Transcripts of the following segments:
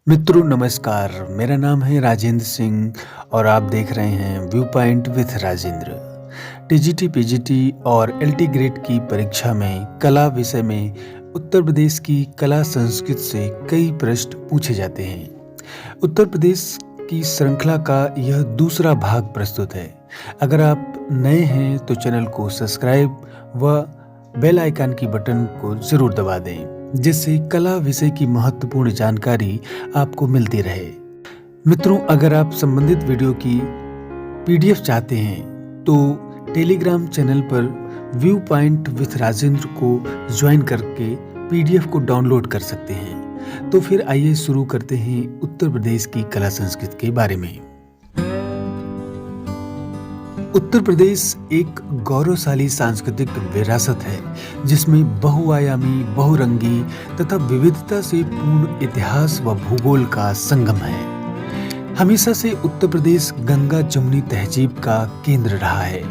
मित्रों नमस्कार, मेरा नाम है राजेंद्र सिंह और आप देख रहे हैं view point with Rajendra. TGT, PGT और एलटी ग्रेड की परीक्षा में कला विषय में उत्तर प्रदेश की कला संस्कृति से कई प्रश्न पूछे जाते हैं। उत्तर प्रदेश की श्रृंखला का यह दूसरा भाग प्रस्तुत है। अगर आप नए हैं तो चैनल को सब्सक्राइब व बेल आइकन की बटन को जरूर दबा दें, जिससे कला विषय की महत्वपूर्ण जानकारी आपको मिलती रहे। मित्रों, अगर आप संबंधित वीडियो की पीडीएफ चाहते हैं तो टेलीग्राम चैनल पर व्यू पॉइंट विथ राजेंद्र को ज्वाइन करके पीडीएफ को डाउनलोड कर सकते हैं। तो फिर आइए शुरू करते हैं उत्तर प्रदेश की कला संस्कृति के बारे में। उत्तर प्रदेश एक गौरवशाली सांस्कृतिक विरासत है जिसमें बहुआयामी, बहुरंगी तथा विविधता से पूर्ण इतिहास व भूगोल का संगम है। हमेशा से उत्तर प्रदेश गंगा जमुनी तहजीब का केंद्र रहा है।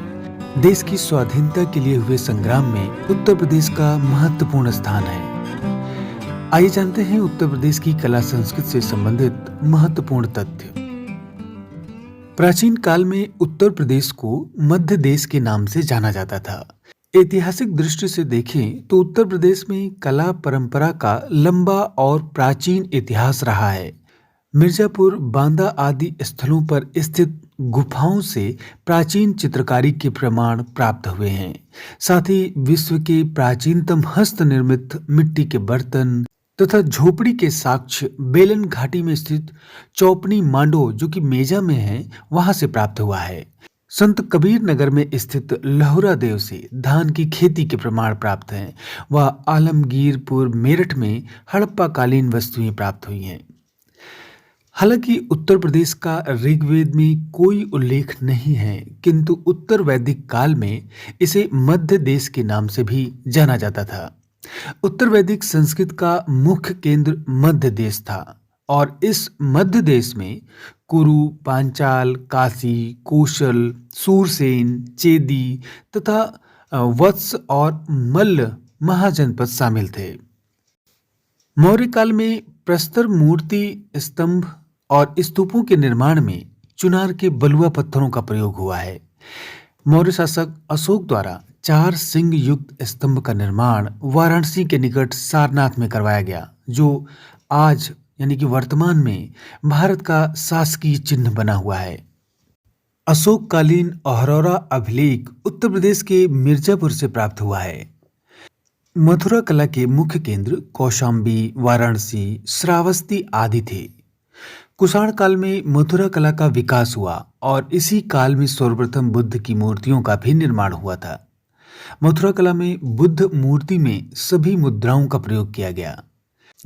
देश की स्वाधीनता के लिए हुए संग्राम में उत्तर प्रदेश का महत्वपूर्ण स्थान है। आइए जानते हैं उत्तर प्रदेश की कला संस्कृति से संबंधित महत्वपूर्ण तथ्य। प्राचीन काल में उत्तर प्रदेश को मध्य देश के नाम से जाना जाता था। ऐतिहासिक दृष्टि से देखें तो उत्तर प्रदेश में कला परंपरा का लंबा और प्राचीन इतिहास रहा है। मिर्जापुर, बांदा आदि स्थलों पर स्थित गुफाओं से प्राचीन चित्रकारी के प्रमाण प्राप्त हुए हैं। साथ ही विश्व के प्राचीनतम हस्त निर्मित मिट्टी के बर्तन तथा झोपड़ी के साक्ष्य बेलन घाटी में स्थित चौपनी मांडो, जो कि मेजा में है, वहां से प्राप्त हुआ है। संत कबीर नगर में स्थित लहुरा देव से धान की खेती के प्रमाण प्राप्त हैं। वह आलमगीरपुर, मेरठ में हड़प्पा कालीन वस्तुएं प्राप्त हुई हैं। हालांकि उत्तर प्रदेश का ऋग्वेद में कोई उल्लेख नहीं है, किंतु उत्तर वैदिक काल में इसे मध्य देश के नाम से भी जाना जाता था। उत्तर वैदिक संस्कृत का मुख्य केंद्र मध्य देश था और इस मध्य देश में कुरु, पांचाल, काशी, कौशल, सूरसेन, चेदी तथा वत्स और मल्ल महाजनपद शामिल थे। मौर्य काल में प्रस्तर मूर्ति, स्तंभ और स्तूपों के निर्माण में चुनार के बलुआ पत्थरों का प्रयोग हुआ है। मौर्य शासक अशोक द्वारा 4 सिंह युक्त स्तंभ का निर्माण वाराणसी के निकट सारनाथ में करवाया गया, जो आज यानी कि वर्तमान में भारत का शासकीय चिन्ह बना हुआ है। अशोककालीन अहरौरा अभिलेख उत्तर प्रदेश के मिर्जापुर से प्राप्त हुआ है। मथुरा कला के मुख्य केंद्र कौशाम्बी, वाराणसी, श्रावस्ती आदि थे। कुषाण काल में मथुरा कला का विकास हुआ और इसी काल में सर्वप्रथम बुद्ध की मूर्तियों का भी निर्माण हुआ था। मथुरा कला में बुद्ध मूर्ति में सभी मुद्राओं का प्रयोग किया गया।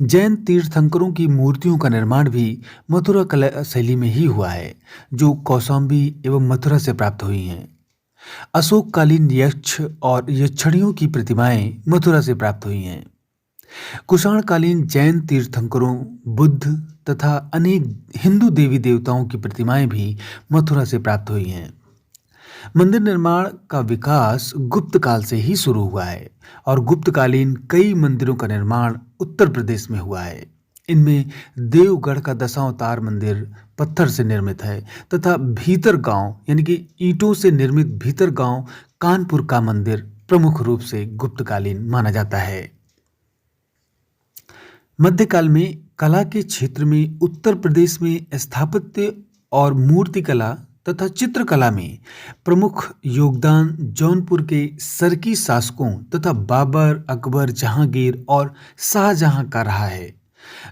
जैन तीर्थंकरों की मूर्तियों का निर्माण भी मथुरा कला शैली में ही हुआ है, जो कौशाम्बी एवं मथुरा से प्राप्त हुई हैं। अशोककालीन यक्ष और यक्षिणियों की प्रतिमाएं मथुरा से प्राप्त हुई हैं। कुषाणकालीन जैन तीर्थंकरों, बुद्ध तथा अनेक हिंदू देवी देवताओं की प्रतिमाएं भी मथुरा से प्राप्त हुई हैं। मंदिर निर्माण का विकास गुप्त काल से ही शुरू हुआ है और गुप्तकालीन कई मंदिरों का निर्माण उत्तर प्रदेश में हुआ है। इनमें देवगढ़ का दशावतार मंदिर पत्थर से निर्मित है तथा भीतर गांव यानी कि ईंटों से निर्मित भीतर गांव कानपुर का मंदिर प्रमुख रूप से गुप्तकालीन माना जाता है। मध्यकाल में कला के क्षेत्र में उत्तर प्रदेश में स्थापत्य और मूर्तिकला तथा चित्रकला में प्रमुख योगदान जौनपुर के सरकी शासकों तथा बाबर, अकबर, जहांगीर और शाहजहां का रहा है।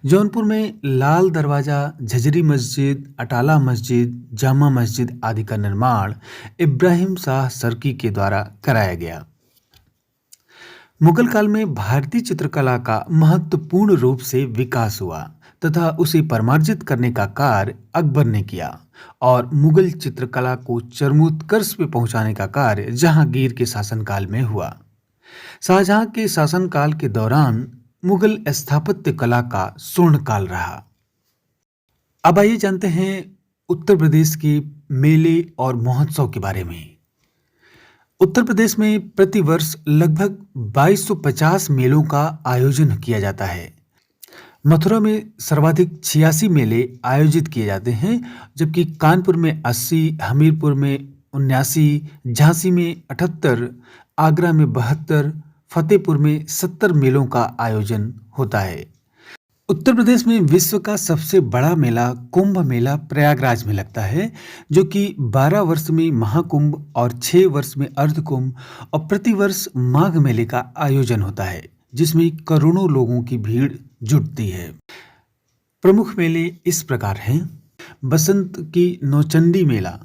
जौनपुर में लाल दरवाजा, झजरी मस्जिद, अटाला मस्जिद, जामा मस्जिद आदि का निर्माण इब्राहिम शाह सरकी के द्वारा कराया गया। मुगल काल में भारतीय चित्रकला का महत्वपूर्ण रूप से विकास हुआ तथा उसे परमार्जित करने का कार्य अकबर ने किया और मुगल चित्रकला को चरमोत्कर्ष पे पहुंचाने का कार्य जहांगीर के शासनकाल में हुआ। शाहजहां के शासनकाल के दौरान मुगल स्थापत्य कला का स्वर्ण काल रहा। अब आइए जानते हैं उत्तर प्रदेश के मेले और महोत्सव के बारे में। उत्तर प्रदेश में प्रतिवर्ष लगभग 2250 मेलों का आयोजन किया जाता है। मथुरा में सर्वाधिक 86 मेले आयोजित किए जाते हैं, जबकि कानपुर में 80, हमीरपुर में 79, झांसी में 78, आगरा में 72, फतेहपुर में 70 मेलों का आयोजन होता है। उत्तर प्रदेश में विश्व का सबसे बड़ा मेला कुंभ मेला प्रयागराज में लगता है, जो कि 12 वर्ष में महाकुंभ और 6 वर्ष में अर्धकुंभ और प्रतिवर्ष माघ मेले का आयोजन होता है, जिसमें करोड़ों लोगों की भीड़ जुटती है। प्रमुख मेले इस प्रकार हैं। बसंत की नौचंडी मेला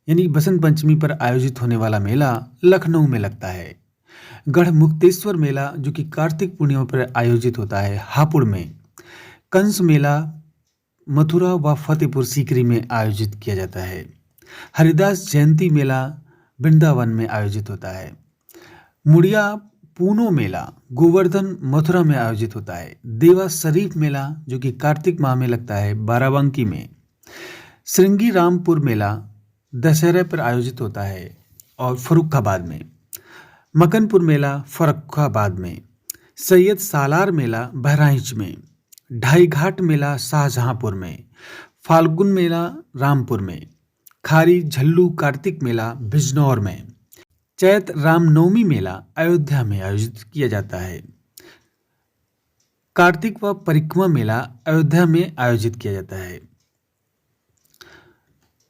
यानी बसंत पंचमी पर आयोजित होने वाला मेला लखनऊ में लगता है। गढ़मुक्तेश्वर मेला जो कि कार्तिक पूर्णिमा पर आयोजित होता है हापुड़ में। कंस मेला मथुरा व फतेहपुर सीकरी में आयोजित किया जाता है। हरिदास जयंती मेला वृंदावन में आयोजित होता है। मुड़िया पूनो मेला गोवर्धन मथुरा में आयोजित होता है। देवा शरीफ मेला जो कि कार्तिक माह में लगता है बाराबंकी में। श्रृंगी रामपुर मेला दशहरे पर आयोजित होता है और फर्रुखाबाद में। मकनपुर मेला फर्रुखाबाद में। सैयद सालार मेला बहराइच में। ढाई घाट मेला शाहजहांपुर में। फाल्गुन मेला रामपुर में। खारी झल्लू कार्तिक मेला बिजनौर में। चैत रामनवमी मेला अयोध्या में आयोजित किया जाता है। कार्तिक व परिक्रमा मेला अयोध्या में आयोजित किया जाता है।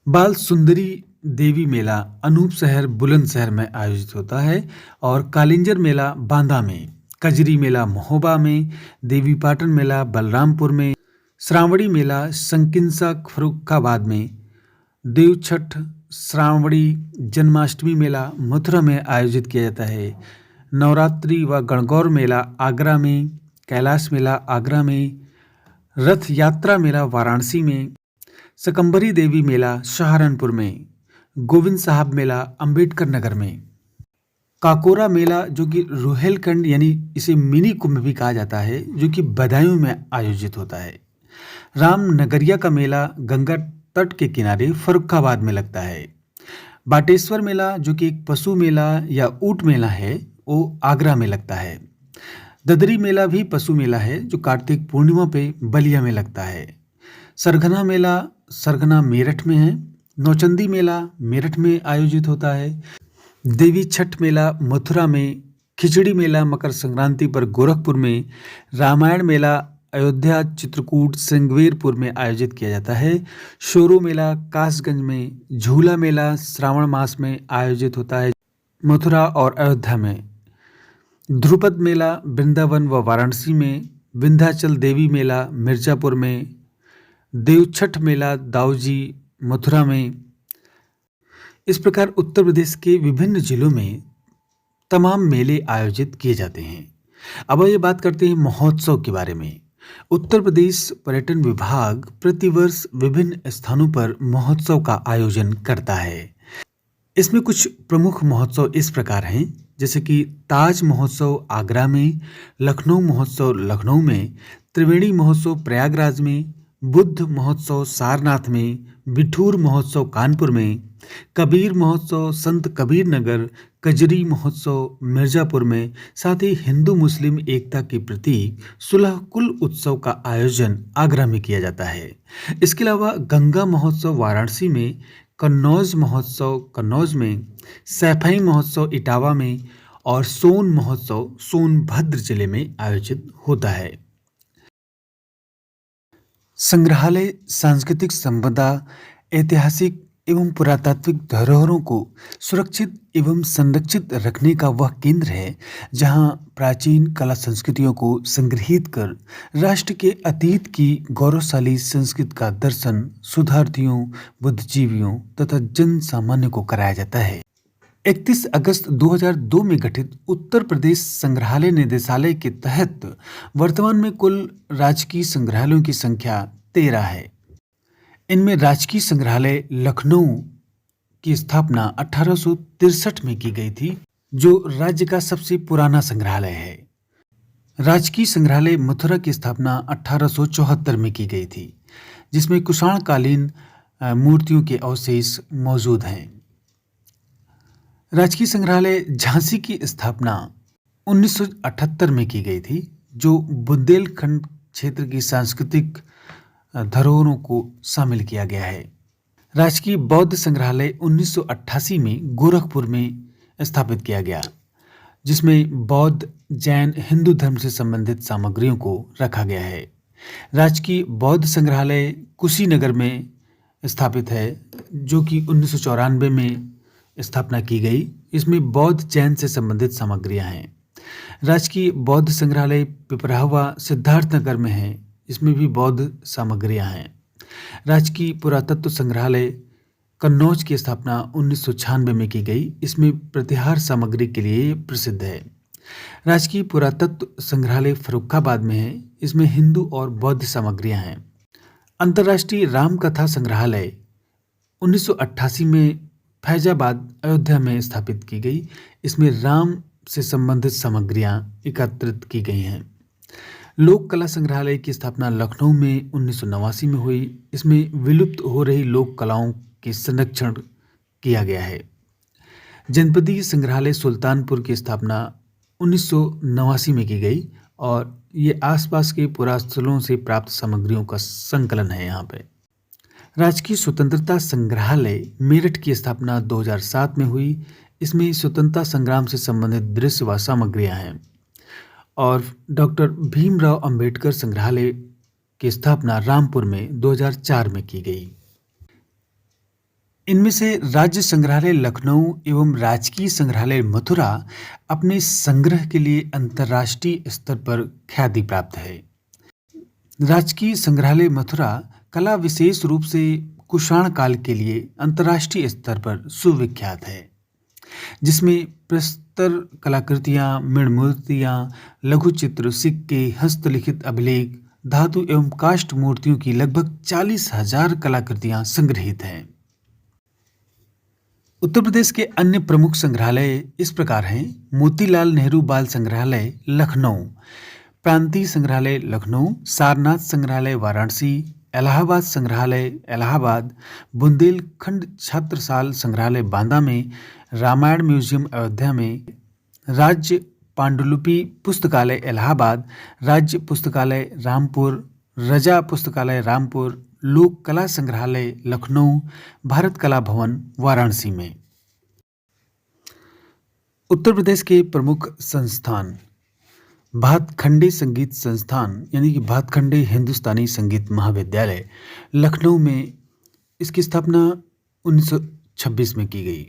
बाल सुंदरी देवी मेला अनूपशहर बुलंदशहर में आयोजित होता है और कालिंजर मेला बांदा में। कजरी मेला महोबा में। देवी पाटन मेला बलरामपुर में। श्रावणी मेला संकिंसा फर्रुखाबाद में। देवछठ श्रावणी जन्माष्टमी मेला मथुरा में आयोजित किया जाता है। नवरात्रि व गणगौर मेला आगरा में। कैलाश मेला आगरा में। रथ यात्रा मेला वाराणसी में। सकंबरी देवी मेला सहारनपुर में। गोविंद साहब मेला अंबेडकर नगर में। काकोरा मेला जो कि रोहेलखंड यानी इसे मिनी कुंभ भी कहा जाता है, जो कि बदायूं में आयोजित होता है। रामनगरिया का मेला गंगा तट के किनारे फर्रुखाबाद में लगता है। बाटेश्वर मेला जो कि एक पशु मेला या ऊंट मेला है, वो आगरा में लगता है। ददरी मेला भी पशु मेला है जो कार्तिक पूर्णिमा पे बलिया में लगता है। सरगना मेला सरगना मेरठ में है। नौचंदी मेला मेरठ में आयोजित होता है। देवी छठ मेला मथुरा में। खिचड़ी मेला मकर संक्रांति पर गोरखपुर में। रामायण मेला अयोध्या चित्रकूट श्रृंगवेरपुर में आयोजित किया जाता है। शोरो मेला कासगंज में। झूला मेला श्रावण मास में आयोजित होता है मथुरा और अयोध्या में। ध्रुपद मेला वृंदावन व वाराणसी में। विंध्याचल देवी मेला मिर्जापुर में। देवछठ मेला दाऊजी मथुरा में। इस प्रकार उत्तर प्रदेश के विभिन्न जिलों में तमाम मेले आयोजित किए जाते हैं। अब ये बात करते हैं महोत्सव के बारे में। उत्तर प्रदेश पर्यटन विभाग प्रतिवर्ष विभिन्न स्थानों पर महोत्सव का आयोजन करता है। इसमें कुछ प्रमुख महोत्सव इस प्रकार हैं, जैसे कि ताज महोत्सव आगरा में। लखनऊ महोत्सव लखनऊ में। त्रिवेणी महोत्सव प्रयागराज में। बुद्ध महोत्सव सारनाथ में। बिठूर महोत्सव कानपुर में। कबीर महोत्सव संत कबीर नगर। कजरी महोत्सव मिर्जापुर में। साथ ही हिंदू मुस्लिम एकता के प्रतीक सुलह कुल उत्सव का आयोजन आगरा में किया जाता है। इसके अलावा गंगा महोत्सव वाराणसी में। कन्नौज महोत्सव कन्नौज में। सैफई महोत्सव इटावा में और सोन महोत्सव सोनभद्र जिले में आयोजित होता है। संग्रहालय सांस्कृतिक संपदा, ऐतिहासिक एवं पुरातात्विक धरोहरों को सुरक्षित एवं संरक्षित रखने का वह केंद्र है जहां प्राचीन कला संस्कृतियों को संग्रहित कर राष्ट्र के अतीत की गौरवशाली संस्कृति का दर्शन शोधार्थियों, बुद्धिजीवियों तथा जन सामान्य को कराया जाता है। 31 अगस्त 2002 में गठित उत्तर प्रदेश संग्रहालय निदेशालय के तहत वर्तमान में कुल राजकीय संग्रहालयों की संख्या 13 है। इनमें राजकीय संग्रहालय लखनऊ की स्थापना 1863 में की गई थी, जो राज्य का सबसे पुराना संग्रहालय है। राजकीय संग्रहालय मथुरा की स्थापना 1874 में की गई थी, जिसमें कुषाणकालीन मूर्तियों के अवशेष मौजूद हैं। राजकीय संग्रहालय झांसी की स्थापना 1978 में की गई थी, जो बुंदेलखंड क्षेत्र की सांस्कृतिक धरोहरों को शामिल किया गया है। राजकीय बौद्ध संग्रहालय 1988 में गोरखपुर में स्थापित किया गया, जिसमें बौद्ध, जैन, हिंदू धर्म से संबंधित सामग्रियों को रखा गया है। राजकीय बौद्ध संग्रहालय कुशीनगर में स्थापित है, जो कि 1994 में स्थापना की गई। इसमें बौद्ध, जैन से संबंधित सामग्रियां हैं। राजकीय बौद्ध संग्रहालय पिपराहवा, सिद्धार्थनगर में है। इसमें भी बौद्ध सामग्रियां हैं। राजकीय पुरातत्व संग्रहालय कन्नौज की स्थापना 1996 में की गई। इसमें प्रतिहार सामग्री के लिए प्रसिद्ध है। राजकीय पुरातत्व संग्रहालय फर्रुखाबाद में है। इसमें हिंदू और बौद्ध सामग्रियां हैं। अंतर्राष्ट्रीय रामकथा संग्रहालय 1988 में फैजाबाद, अयोध्या में स्थापित की गई। इसमें राम से संबंधित सामग्रियां एकत्रित की गई हैं। लोक कला संग्रहालय की स्थापना लखनऊ में 1989 में हुई। इसमें विलुप्त हो रही लोक कलाओं के संरक्षण किया गया है। जनपदीय संग्रहालय सुल्तानपुर की स्थापना 1989 में की गई और ये आसपास के पुरास्थलों से प्राप्त सामग्रियों का संकलन है। यहाँ पे राजकीय स्वतंत्रता संग्रहालय मेरठ की स्थापना 2007 में हुई। इसमें स्वतंत्रता संग्राम से संबंधित दृश्य व सामग्रियां हैं। और डॉक्टर भीमराव अंबेडकर संग्रहालय की स्थापना रामपुर में 2004 में की गई। इनमें से राज्य संग्रहालय लखनऊ एवं राजकीय संग्रहालय मथुरा अपने संग्रह के लिए अंतर्राष्ट्रीय स्तर पर ख्याति प्राप्त है। राजकीय संग्रहालय मथुरा कला विशेष रूप से कुषाण काल के लिए अंतर्राष्ट्रीय स्तर पर सुविख्यात है, जिसमें प्रस्तर कलाकृतियां, मृणमूर्तियां, लघु चित्र, सिक्के, हस्तलिखित अभिलेख, धातु एवं काष्ठ मूर्तियों की लगभग 40,000 कलाकृतियां संग्रहित हैं। उत्तर प्रदेश के अन्य प्रमुख संग्रहालय इस प्रकार हैं: मोतीलाल नेहरू बाल संग्रहालय लखनऊ, प्रांतीय संग्रहालय लखनऊ, सारनाथ संग्रहालय वाराणसी, इलाहाबाद संग्रहालय इलाहाबाद, बुंदेलखंड छात्रसाल संग्रहालय बांदा में, रामायण म्यूजियम अयोध्या में, राज्य पांडुलिपि पुस्तकालय इलाहाबाद, राज्य पुस्तकालय रामपुर, रजा पुस्तकालय रामपुर, लोक कला संग्रहालय लखनऊ, भारत कला भवन वाराणसी में। उत्तर प्रदेश के प्रमुख संस्थान: भातखंडे संगीत संस्थान यानी कि भातखंडे हिंदुस्तानी संगीत महाविद्यालय लखनऊ में, इसकी स्थापना 1926 में की गई।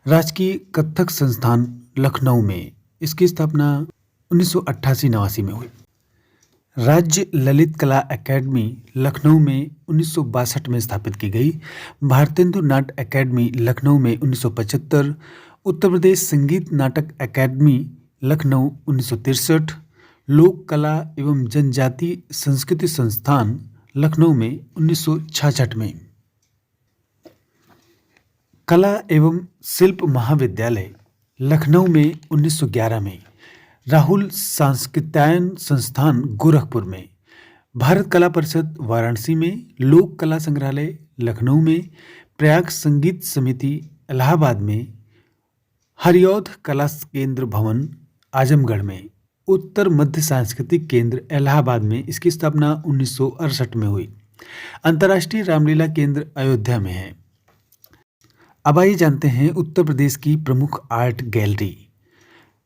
राजकीय कथक संस्थान लखनऊ में, इसकी स्थापना 1988-89 में हुई। राज्य ललित कला एकेडमी लखनऊ में 1962 में स्थापित की गई। भारतेंदु नाट्य एकेडमी लखनऊ में 1975, उत्तर प्रदेश संगीत नाटक एकेडमी लखनऊ 1963, लोक कला एवं जनजाति संस्कृति संस्थान लखनऊ में 1966 में, कला एवं शिल्प महाविद्यालय लखनऊ में 1911 में, राहुल सांस्कृत्यायन संस्थान गोरखपुर में, भारत कला परिषद वाराणसी में, लोक कला संग्रहालय लखनऊ में, प्रयाग संगीत समिति इलाहाबाद में, हरिऔध कला केंद्र भवन आजमगढ़ में, उत्तर मध्य सांस्कृतिक केंद्र इलाहाबाद में, इसकी स्थापना 1968 में हुई। अंतर्राष्ट्रीय रामलीला केंद्र अयोध्या में है। अब आइए जानते हैं उत्तर प्रदेश की प्रमुख आर्ट गैलरी।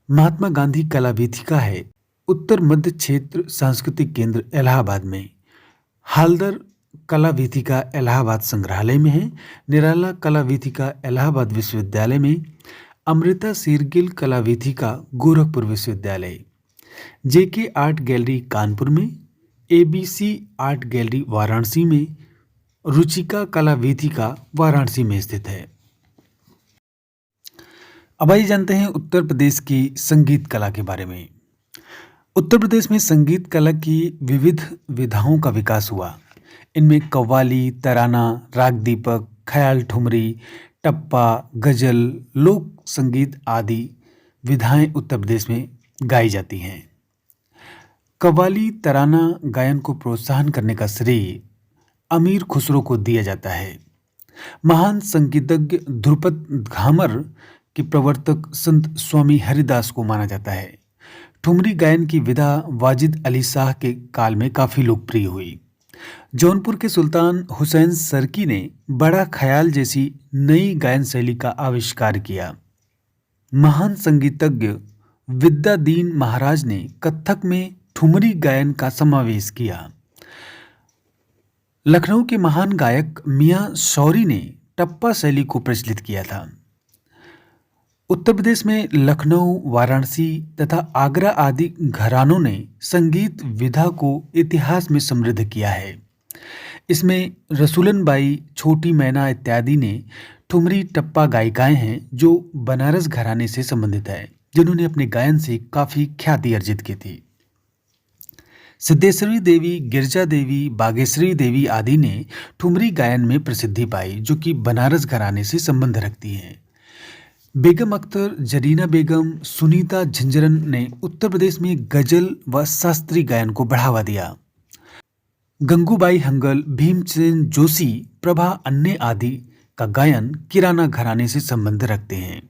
महात्मा गांधी कला वीथिका है उत्तर मध्य क्षेत्र सांस्कृतिक केंद्र इलाहाबाद में। हालदर कला वीथिका इलाहाबाद संग्रहालय में है। निराला कला वीथिका इलाहाबाद विश्वविद्यालय में। अमृता शेरगिल कला वीथिका गोरखपुर विश्वविद्यालय। जेके आर्ट गैलरी कानपुर में। एबीसी आर्ट गैलरी वाराणसी में। रुचिका कला वीथिका वाराणसी में स्थित है। अब आइए जानते हैं उत्तर प्रदेश की संगीत कला के बारे में। उत्तर प्रदेश में संगीत कला की विविध विधाओं का विकास हुआ। इनमें कव्वाली, तराना, राग दीपक, ख्याल ठुमरी, टप्पा, गजल, लोक संगीत आदि विधाएं उत्तर प्रदेश में गाई जाती हैं। कव्वाली तराना गायन को प्रोत्साहन करने का श्रेय अमीर खुसरो को दिया जाता है। महान संगीतज्ञ ध्रुपद घामर के प्रवर्तक संत स्वामी हरिदास को माना जाता है। ठुमरी गायन की विधा वाजिद अली शाह के काल में काफ़ी लोकप्रिय हुई। जौनपुर के सुल्तान हुसैन सरकी ने बड़ा ख्याल जैसी नई गायन शैली का आविष्कार किया। महान संगीतज्ञ विद्यादीन महाराज ने कत्थक में ठुमरी गायन का समावेश किया। लखनऊ के महान गायक मियां शौरी ने टप्पा शैली को प्रचलित किया था। उत्तर प्रदेश में लखनऊ, वाराणसी तथा आगरा आदि घरानों ने संगीत विधा को इतिहास में समृद्ध किया है। इसमें रसूलन बाई, छोटी मैना इत्यादि ने ठुमरी टप्पा गायिकाएं हैं जो बनारस घराने से संबंधित है, जिन्होंने अपने गायन से काफ़ी ख्याति अर्जित की थी। सिद्धेश्वरी देवी, गिरजा देवी, बागेश्वरी देवी आदि ने ठुमरी गायन में प्रसिद्धि पाई, जो कि बनारस घराने से संबंध रखती हैं। बेगम अख्तर, जरीना बेगम, सुनीता झंझरन ने उत्तर प्रदेश में गजल व शास्त्रीय गायन को बढ़ावा दिया। गंगूबाई हंगल, भीमसेन जोशी, प्रभा अन्ने आदि का गायन किराना घराने से संबंध रखते हैं।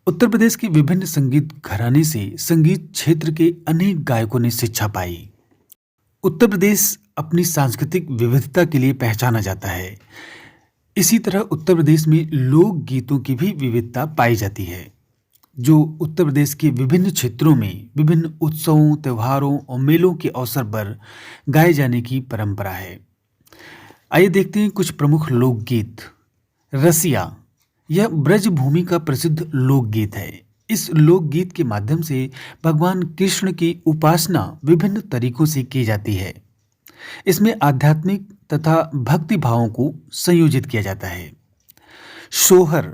उत्तर प्रदेश के विभिन्न संगीत घराने से संगीत क्षेत्र के अनेक गायकों ने शिक्षा पाई। उत्तर प्रदेश अपनी सांस्कृतिक विविधता के लिए पहचाना जाता है। इसी तरह उत्तर प्रदेश में लोक गीतों की भी विविधता पाई जाती है, जो उत्तर प्रदेश के विभिन्न क्षेत्रों में विभिन्न उत्सवों, त्योहारों और मेलों के अवसर पर गाए जाने की परंपरा है। आइए देखते हैं कुछ प्रमुख लोकगीत। रसिया, यह ब्रजभूमि का प्रसिद्ध लोकगीत है। इस लोकगीत के माध्यम से भगवान कृष्ण की उपासना विभिन्न तरीकों से की जाती है। इसमें आध्यात्मिक तथा भक्ति भावों को संयोजित किया जाता है। सोहर,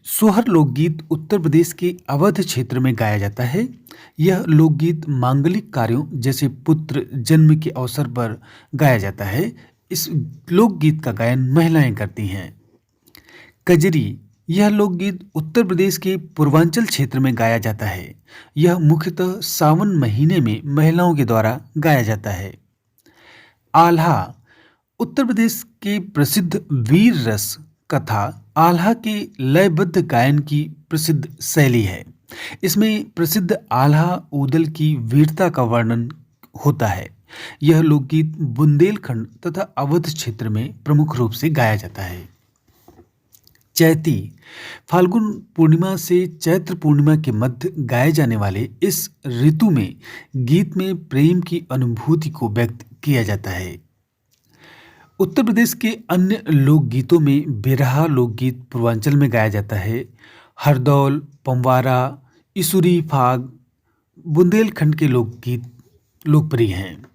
सोहर लोकगीत उत्तर प्रदेश के अवध क्षेत्र में गाया जाता है। यह लोकगीत मांगलिक कार्यों जैसे पुत्र जन्म के अवसर पर गाया जाता है। इस लोकगीत का गायन महिलाएं करती हैं। कजरी, यह लोकगीत उत्तर प्रदेश के पूर्वांचल क्षेत्र में गाया जाता है। यह मुख्यतः सावन महीने में महिलाओं के द्वारा गाया जाता है। आल्हा, उत्तर प्रदेश के प्रसिद्ध वीर रस कथा आल्हा के लयबद्ध गायन की प्रसिद्ध शैली है। इसमें प्रसिद्ध आल्हा ऊदल की वीरता का वर्णन होता है। यह लोकगीत बुंदेलखंड तथा अवध क्षेत्र में प्रमुख रूप से गाया जाता है। चैती, फाल्गुन पूर्णिमा से चैत्र पूर्णिमा के मध्य गाए जाने वाले इस ऋतु में गीत में प्रेम की अनुभूति को व्यक्त किया जाता है। उत्तर प्रदेश के अन्य लोकगीतों में बिरहा लोकगीत पूर्वांचल में गाया जाता है। हरदौल, पंवारा, इसुरी फाग बुंदेलखंड के लोकगीत लोकप्रिय हैं।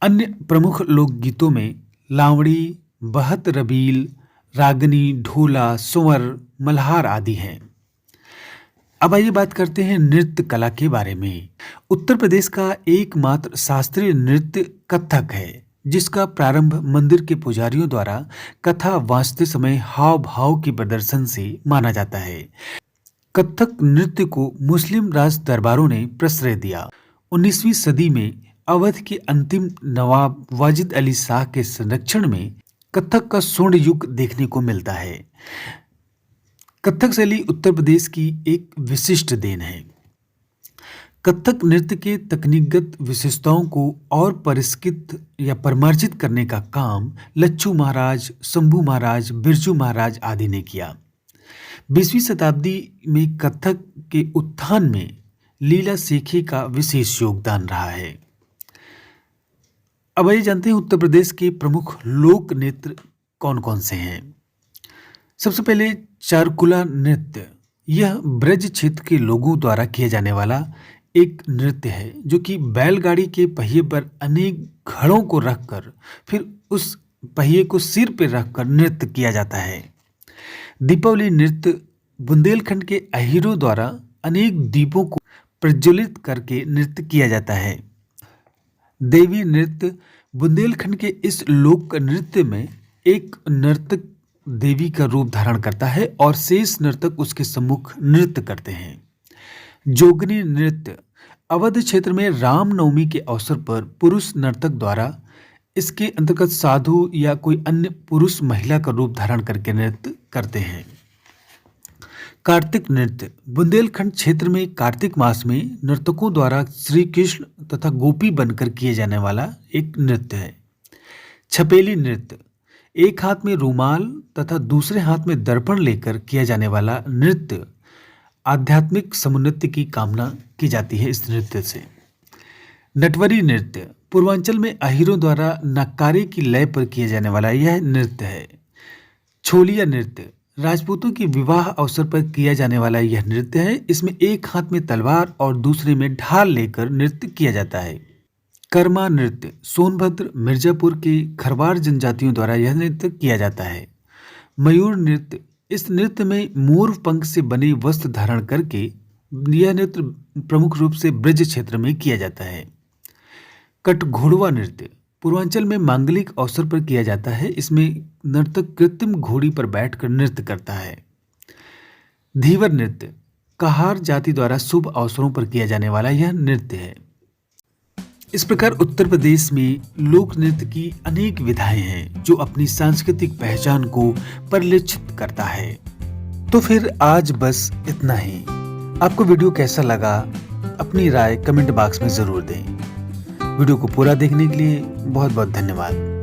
अन्य प्रमुख लोकगीतों में लावड़ी, बहत रबील, रागनी, ढोला, सुंवर, मल्हार आदि हैं। अब आइए बात करते हैं नृत्य कला के बारे में। उत्तर प्रदेश का एकमात्र शास्त्रीय नृत्य कथक है, जिसका प्रारंभ मंदिर के पुजारियों द्वारा कथा वांचते समय हाव भाव के प्रदर्शन से माना जाता है। कथक नृत्य को मुस्लिम राज दरबारों ने प्रश्रय दिया। 19वीं सदी में अवध के अंतिम नवाब वाजिद अली शाह के संरक्षण में कथक का स्वर्ण युग देखने को मिलता है। कथक शैली उत्तर प्रदेश की एक विशिष्ट देन है। कथक नृत्य के तकनीकगत विशेषताओं को और परिष्कृत या परिमार्जित करने का काम लच्छू महाराज, शंभू महाराज, बिरजू महाराज आदि ने किया। 20वीं शताब्दी में कथक के उत्थान में लीला शेखी का विशेष योगदान रहा है। अब आइए जानते हैं उत्तर प्रदेश के प्रमुख लोक नृत्य कौन कौन से हैं। सबसे पहले चारकुला नृत्य, यह ब्रज क्षेत्र के लोगों द्वारा किया जाने वाला एक नृत्य है, जो कि बैलगाड़ी के पहिए पर अनेक घड़ों को रखकर फिर उस पहिए को सिर पर रखकर नृत्य किया जाता है। दीपावली नृत्य बुंदेलखंड के अहीरों द्वारा अनेक दीपों को प्रज्वलित करके नृत्य किया जाता है। देवी नृत्य बुंदेलखंड के इस लोक नृत्य में एक नर्तक देवी का रूप धारण करता है और शेष नर्तक उसके सम्मुख नृत्य करते हैं। जोगनी नृत्य अवध क्षेत्र में रामनवमी के अवसर पर पुरुष नर्तक द्वारा इसके अंतर्गत साधु या कोई अन्य पुरुष महिला का रूप धारण करके नृत्य करते हैं। कार्तिक नृत्य बुंदेलखंड क्षेत्र में कार्तिक मास में नर्तकों द्वारा श्री कृष्ण तथा गोपी बनकर किए जाने वाला एक नृत्य है। छपेली नृत्य एक हाथ में रूमाल तथा दूसरे हाथ में दर्पण लेकर किया जाने वाला नृत्य आध्यात्मिक समुन्नति की कामना की जाती है इस नृत्य से। नटवरी नृत्य पूर्वांचल में अहीरों द्वारा नक्कारे की लय पर किया जाने वाला यह नृत्य है। छोलिया नृत्य राजपूतों की विवाह अवसर पर किया जाने वाला यह नृत्य है। इसमें एक हाथ में तलवार और दूसरे में ढाल लेकर नृत्य किया जाता है। कर्मा नृत्य सोनभद्र मिर्जापुर के खरवार जनजातियों द्वारा यह नृत्य किया जाता है। मयूर नृत्य इस नृत्य में मोर पंख से बने वस्त्र धारण करके यह नृत्य प्रमुख रूप से ब्रज क्षेत्र में किया जाता है। कटघोड़वा नृत्य पूर्वांचल में मांगलिक अवसर पर किया जाता है। इसमें नर्तक कृत्रिम घोड़ी पर बैठकर नृत्य करता है। धीवर नृत्य कहार जाति द्वारा शुभ अवसरों पर किया जाने वाला यह नृत्य है। इस प्रकार उत्तर प्रदेश में लोक नृत्य की अनेक विधाएं हैं जो अपनी सांस्कृतिक पहचान को परिलक्षित करता है। तो फिर आज बस इतना ही। आपको वीडियो कैसा लगा अपनी राय कमेंट बॉक्स में जरूर दें। वीडियो को पूरा देखने के लिए बहुत बहुत धन्यवाद।